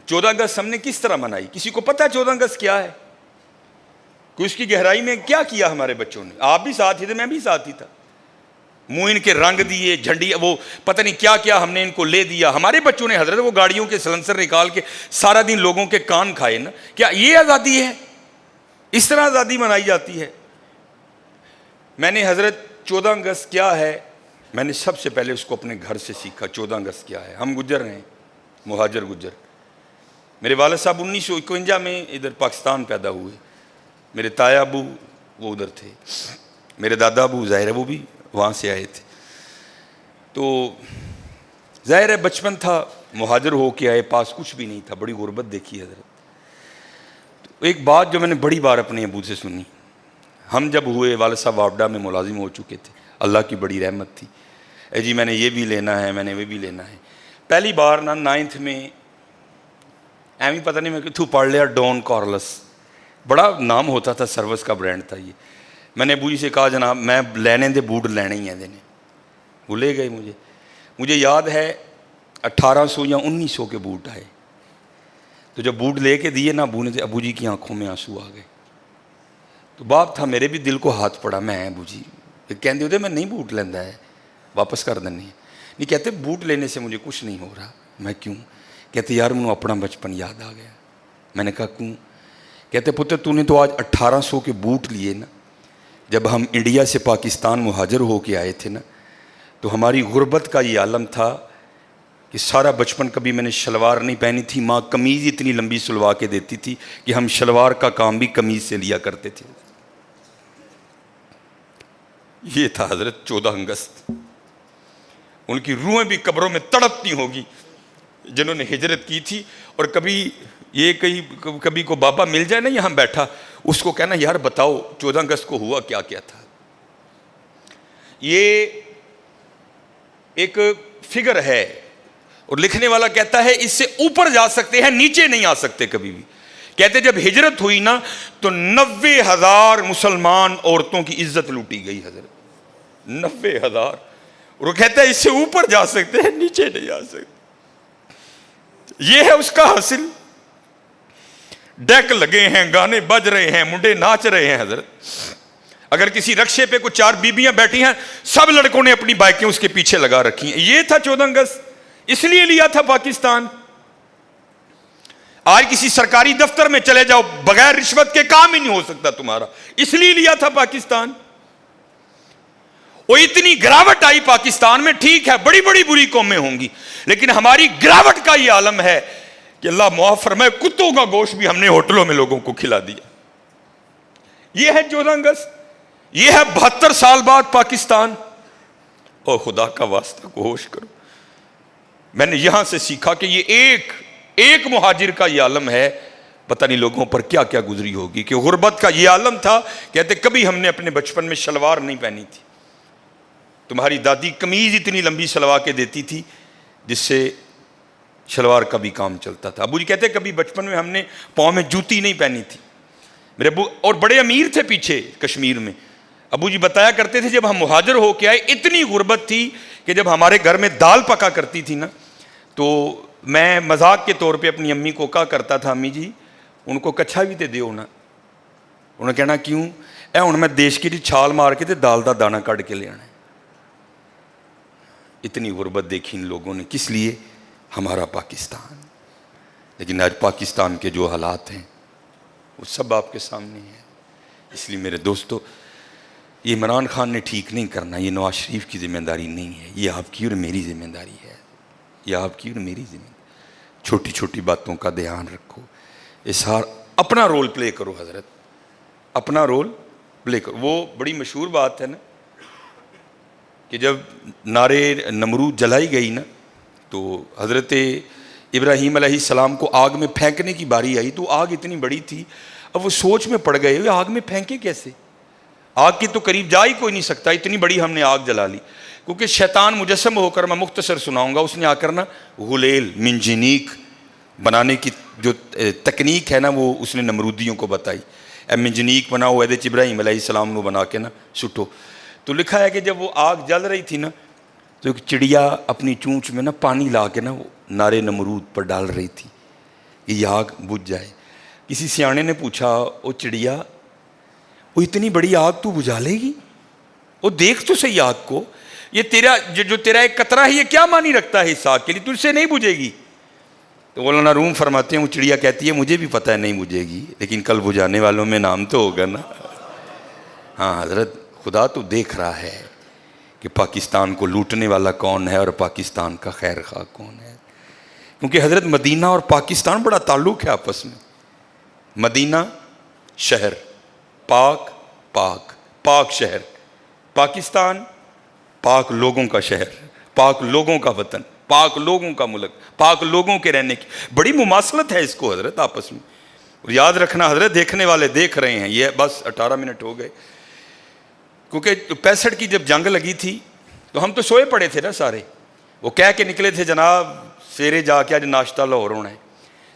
14 اگست ہم نے کس طرح منائی؟ کسی کو پتہ 14 اگست کیا ہے؟ کہ اس کی گہرائی میں کیا کیا ہمارے بچوں نے؟ آپ بھی ساتھ ہی تھے، میں بھی ساتھ ہی تھا. منہ ان کے رنگ دیے، جھنڈی، وہ پتہ نہیں کیا کیا ہم نے ان کو لے دیا. ہمارے بچوں نے حضرت وہ گاڑیوں کے سلنسر نکال کے سارا دن لوگوں کے کان کھائے نا. کیا یہ آزادی ہے؟ اس طرح آزادی منائی جاتی ہے؟ میں نے حضرت 14 اگست کیا ہے، میں نے سب سے پہلے اس کو اپنے گھر سے سیکھا. 14 اگست کیا ہے؟ ہم گجر ہیں، مہاجر گجر. میرے والد صاحب 1951 میں ادھر پاکستان پیدا ہوئے. میرے تایا ابو وہ ادھر تھے، میرے دادا ابو ظاہر ہے وہ بھی وہاں سے آئے تھے. تو ظاہر ہے بچپن تھا، مہاجر ہو کے آئے، پاس کچھ بھی نہیں تھا، بڑی غربت دیکھی حضرت. تو ایک بات جو میں نے بڑی بار اپنے ابو سے سنی، ہم جب ہوئے والد صاحب واپڈا میں ملازم ہو چکے تھے، اللہ کی بڑی رحمت تھی. اے جی میں نے یہ بھی لینا ہے، میں نے وہ بھی لینا ہے. پہلی بار نا 9th میں ایویں پتہ نہیں میں تو پڑھ لیا ڈون کارلس، بڑا نام ہوتا تھا، سروس کا برانڈ تھا یہ. میں نے ابو جی سے کہا جناب میں لینے دے بوٹ لینے ہی ہیں دینے. وہ لے گئے. مجھے یاد ہے 1800 یا 1900 کے بوٹ آئے. تو جب بوٹ لے کے دیے نا ابو نے، ابو جی کی آنکھوں میں آنسو آ گئے. تو باپ تھا، میرے بھی دل کو ہاتھ پڑا. میں ابو جی کہتے ہوتے میں نہیں بوٹ لینا ہے، واپس کر دینے. نہیں کہتے بوٹ لینے سے مجھے کچھ نہیں ہو رہا. میں کیوں؟ کہتے یار مجھے اپنا بچپن یاد آ گیا. میں نے کہا کیوں؟ کہتے پتر تو نے تو آج 1800 کے بوٹ لیے نا. جب ہم انڈیا سے پاکستان مہاجر ہو کے آئے تھے نا، تو ہماری غربت کا یہ عالم تھا کہ سارا بچپن کبھی میں نے شلوار نہیں پہنی تھی. ماں قمیض اتنی لمبی سلوا کے دیتی تھی کہ ہم شلوار کا کام بھی قمیض سے لیا کرتے تھے. یہ تھا حضرت 14 اگست. ان کی روحیں بھی قبروں میں تڑپتی ہوگی جنہوں نے ہجرت کی تھی. اور کبھی کو بابا مل جائے نا یہاں بیٹھا، اس کو کہنا یار بتاؤ 14 اگست کو ہوا کیا کیا تھا. یہ ایک فگر ہے اور لکھنے والا کہتا ہے اس سے اوپر جا سکتے ہیں، نیچے نہیں آ سکتے کبھی بھی. کہتے جب ہجرت ہوئی نا تو 90,000 مسلمان عورتوں کی عزت لوٹی گئی حضرت. 90,000. اور وہ کہتا ہے اس سے اوپر جا سکتے ہیں، نیچے نہیں آ سکتے. یہ ہے اس کا حاصل. ڈیک لگے ہیں، گانے بج رہے ہیں، منڈے ناچ رہے ہیں حضرت. اگر کسی رکشے پہ کچھ 4 بیبیاں بیٹھی ہیں، سب لڑکوں نے اپنی بائکیں اس کے پیچھے لگا رکھی ہیں. یہ تھا 14 اگست. اس لیے لیا تھا پاکستان. آج کسی سرکاری دفتر میں چلے جاؤ، بغیر رشوت کے کام ہی نہیں ہو سکتا تمہارا. اس لیے لیا تھا پاکستان. وہ اتنی گراوٹ آئی پاکستان میں. ٹھیک ہے بڑی بڑی بری قومیں ہوں گی، لیکن ہماری گراوٹ کا یہ عالم ہے کہ اللہ معاف فرمائے کتوں کا گوشت بھی ہم نے ہوٹلوں میں لوگوں کو کھلا دیا. یہ ہے 14 اگست. یہ ہے 72 سال بعد پاکستان. اور خدا کا واسطہ کو ہوش کرو. میں نے یہاں سے سیکھا کہ یہ ایک مہاجر کا یہ عالم ہے. پتہ نہیں لوگوں پر کیا کیا گزری ہوگی کہ غربت کا یہ عالم تھا. کہتے کبھی ہم نے اپنے بچپن میں شلوار نہیں پہنی تھی. تمہاری دادی قمیض اتنی لمبی سلوا کے دیتی تھی جس سے شلوار کا بھی کام چلتا تھا. ابو جی کہتے کبھی بچپن میں ہم نے پاؤں میں جوتی نہیں پہنی تھی. میرے ابو اور بڑے امیر تھے پیچھے کشمیر میں. ابو جی بتایا کرتے تھے جب ہم مہاجر ہو کے آئے اتنی غربت تھی کہ جب ہمارے گھر میں دال پکا کرتی تھی نا تو میں مذاق کے طور پہ اپنی امی کو کہا کرتا تھا امی جی ان کو کچھا بھی تے دیو نا. انہوں نے کہنا کیوں؟ اے ہن میں دیش کی چھال مار کے تے دال دا دانہ کٹ کے لے آنا ہے. اتنی غربت دیکھی ان لوگوں نے. کس لیے؟ ہمارا پاکستان. لیکن آج پاکستان کے جو حالات ہیں وہ سب آپ کے سامنے ہیں. اس لیے میرے دوستو یہ عمران خان نے ٹھیک نہیں کرنا. یہ نواز شریف کی ذمہ داری نہیں ہے، یہ آپ کی اور میری ذمہ داری ہے. یہ آپ کی اور میری ذمہ داری. چھوٹی چھوٹی باتوں کا دھیان رکھو. اسار اپنا رول پلے کرو حضرت، اپنا رول پلے کرو. وہ بڑی مشہور بات ہے نا کہ جب نارے نمرود جلائی گئی نا تو حضرت ابراہیم علیہ السلام کو آگ میں پھینکنے کی باری آئی تو آگ اتنی بڑی تھی. اب وہ سوچ میں پڑ گئے آگ میں پھینکے کیسے؟ آگ کی تو قریب جا ہی کوئی نہیں سکتا، اتنی بڑی ہم نے آگ جلا لی. کیونکہ شیطان مجسم ہو کر، میں مختصر سناؤں گا، اس نے آ کر نا غلیل منجنیق بنانے کی جو تکنیک ہے نا وہ اس نے نمرودیوں کو بتائی. اے منجنیق بناؤ، ایدے ابراہیم علیہ السلام نے بنا کے نا سٹو. تو لکھا ہے کہ جب وہ آگ جل رہی تھی نا تو ایک چڑیا اپنی چونچ میں نا پانی لا کے نا وہ نارے نمرود پر ڈال رہی تھی کہ یہ آگ بجھ جائے۔ کسی سیانے نے پوچھا، او چڑیا، وہ اتنی بڑی آگ تو بجھا لے گی؟ وہ دیکھ تو صحیح آگ کو، یہ تیرا جو تیرا ایک قطرہ ہے یہ کیا معنی رکھتا ہے اس آگ کے لیے، تجھ سے نہیں بجھے گی۔ تو مولانا روم فرماتے ہیں وہ چڑیا کہتی ہے مجھے بھی پتہ ہے نہیں بجھے گی، لیکن کل بجھانے والوں میں نام تو ہوگا نا۔ ہاں حضرت، خدا تو دیکھ رہا ہے کہ پاکستان کو لوٹنے والا کون ہے اور پاکستان کا خیر خواہ کون ہے۔ کیونکہ حضرت مدینہ اور پاکستان بڑا تعلق ہے آپس میں۔ مدینہ شہر، پاک پاک شہر، پاکستان پاک لوگوں کا شہر، پاک لوگوں کا وطن، پاک لوگوں کا ملک، پاک لوگوں کے رہنے کی بڑی مماثلت ہے اس کو حضرت آپس میں۔ اور یاد رکھنا حضرت، دیکھنے والے دیکھ رہے ہیں، یہ بس 18 منٹ ہو گئے، کیونکہ 65 کی جب جنگ لگی تھی تو ہم تو سوئے پڑے تھے نا سارے، وہ کہہ کے نکلے تھے جناب سیرے جا کے آج ناشتہ لاہور ہونا ہے،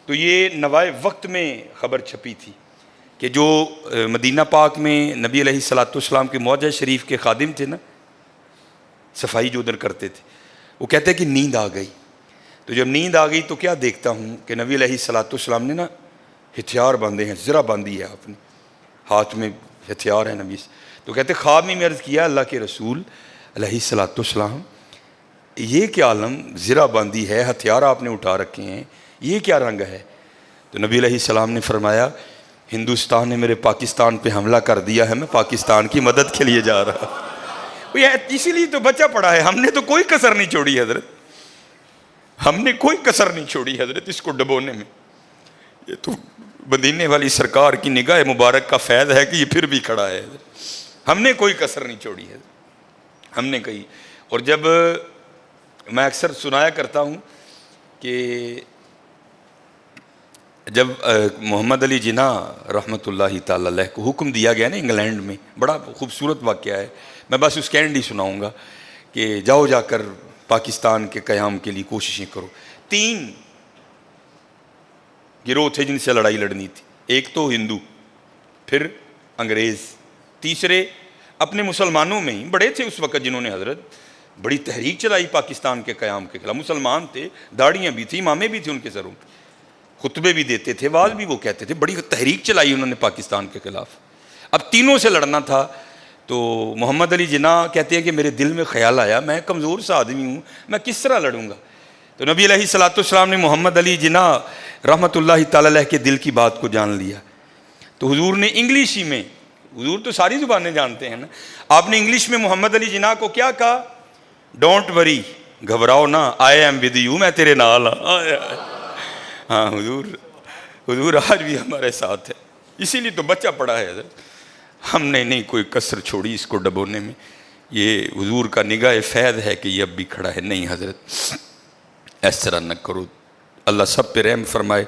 تو یہ نوائے وقت میں خبر چھپی تھی کہ جو مدینہ پاک میں نبی علیہ الصلوۃ والسلام کے معجزہ شریف کے خادم تھے نا، صفائی جو ادھر کرتے تھے، وہ کہتے ہیں کہ نیند آ گئی۔ تو جب نیند آ گئی تو کیا دیکھتا ہوں کہ نبی علیہ الصلوۃ والسلام نے نا ہتھیار باندھے ہیں، زرہ باندھی ہے آپ نے، ہاتھ میں ہتھیار ہے نبی سے۔ تو کہتے خواب میں عرض کیا اللہ کے رسول علیہ الصلوۃ والسلام، یہ کیا عالم، زرہ باندھی ہے، ہتھیار آپ نے اٹھا رکھے ہیں، یہ کیا رنگ ہے؟ تو نبی علیہ السلام نے فرمایا ہندوستان نے میرے پاکستان پہ حملہ کر دیا ہے، میں پاکستان کی مدد کے لیے جا رہا ہوں۔ اسی لیے تو بچہ پڑا ہے، ہم نے تو کوئی کسر نہیں چھوڑی حضرت، ہم نے کوئی کسر نہیں چھوڑی حضرت اس کو ڈبونے میں۔ یہ تو مدینے والی سرکار کی نگاہ مبارک کا فیض ہے کہ یہ پھر بھی کھڑا ہے حضرت، ہم نے کوئی کسر نہیں چھوڑی ہے ہم نے کہی۔ اور جب میں اکثر سنایا کرتا ہوں کہ جب محمد علی جناح رحمۃ اللہ تعالی علیہ کو حکم دیا گیا نا انگلینڈ میں، بڑا خوبصورت واقعہ ہے، میں بس اس کا اینڈ ہی سناؤں گا کہ جاؤ جا کر پاکستان کے قیام کے لیے کوششیں کرو۔ 3 گروہ تھے جن سے لڑائی لڑنی تھی، ایک تو ہندو، پھر انگریز، تیسرے اپنے مسلمانوں میں ہی بڑے تھے اس وقت جنہوں نے حضرت بڑی تحریک چلائی پاکستان کے قیام کے خلاف، مسلمان تھے، داڑیاں بھی تھیں، امامے بھی تھے ان کے سروں پہ، خطبے بھی دیتے تھے، واز بھی وہ کہتے تھے، بڑی تحریک چلائی انہوں نے پاکستان کے خلاف۔ اب تینوں سے لڑنا تھا، تو محمد علی جناح کہتے ہیں کہ میرے دل میں خیال آیا میں کمزور سا آدمی ہوں، میں کس طرح لڑوں گا؟ تو نبی علیہ الصلوۃ والسلام نے محمد علی جناح رحمۃ اللہ تعالی علیہ کے دل کی بات کو جان لیا، تو حضور نے انگلش ہی میں، حضور تو ساری زبانیں جانتے ہیں نا، آپ نے انگلش میں محمد علی جناح کو کیا کہا؟ ڈونٹ وری، گھبراؤ نہ، آئی ایم ود یو، میں تیرے نال ہاں۔ ہاں حضور آج بھی ہمارے ساتھ ہے، اسی لیے تو بچہ پڑا ہے حضرت، ہم نے نہیں کوئی کسر چھوڑی اس کو ڈبونے میں۔ یہ حضور کا نگاہ فیض ہے کہ یہ اب بھی کھڑا ہے۔ نہیں حضرت، اس طرح نہ کرو، اللہ سب پہ رحم فرمائے۔